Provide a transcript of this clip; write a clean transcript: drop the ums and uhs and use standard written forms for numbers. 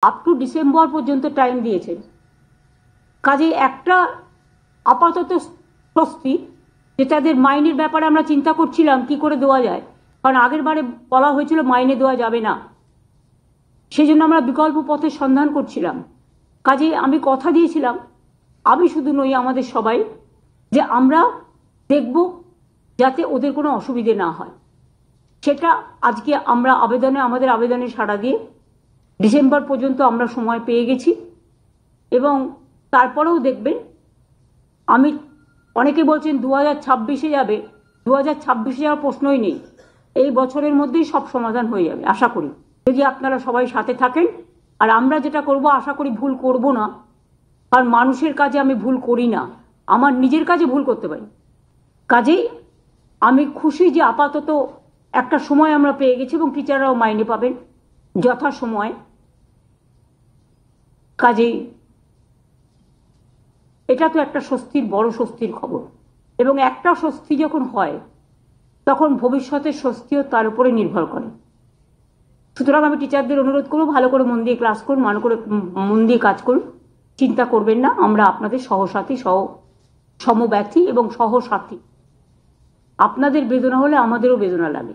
Up to December পর্যন্ত time দিয়েছেন। কাজে একটা আপাতত স্বস্তি, যে তাদের মাইনের ব্যাপারে আমরা চিন্তা করছিলাম কি করে দেওয়া যায়, কারণ আগের বারে বলা হয়েছিল মাইনে দেওয়া যাবে না, সেই জন্য আমরা বিকল্প পথের সন্ধান করছিলাম। কাজে আমি কথা দিয়েছিলাম, আমি শুধু নই, আমাদের সবাই, যে আমরা দেখব যাতে ওদের কোনো অসুবিধে না হয়। সেটা আজকে আমরা আমাদের আবেদনে সাড়া দিয়ে ডিসেম্বর পর্যন্ত আমরা সময় পেয়ে গেছি। এবং তারপরেও দেখবেন, আমি অনেকে বলছেন 2026-এ যাবে, 2026-এ যাওয়ার প্রশ্নই নেই, এই বছরের মধ্যেই সব সমাধান হয়ে যাবে আশা করি, যদি আপনারা সবাই সাথে থাকেন। আর আমরা যেটা করব আশা করি ভুল করব না, কারণ মানুষের কাজে আমি ভুল করি না, আমার নিজের কাজে ভুল করতে পারি। কাজেই আমি খুশি যে আপাতত একটা সময় আমরা পেয়ে গেছি এবং টিচাররাও মাইনে পাবেন যথাসময়ে। কাজেই এটা তো একটা স্বস্তির, বড় স্বস্তির খবর। এবং একটা স্বস্তি যখন হয় তখন ভবিষ্যতের স্বস্তিও তার উপরে নির্ভর করে। সুতরাং আমি টিচারদের অনুরোধ করব, ভালো করে মন দিয়ে ক্লাস করুন, মন দিয়ে কাজ করুন, চিন্তা করবেন না, আমরা আপনাদের সহসাথী, সমব্যথী এবং সহসাথী। আপনাদের বেদনা হলে আমাদেরও বেদনা লাগে।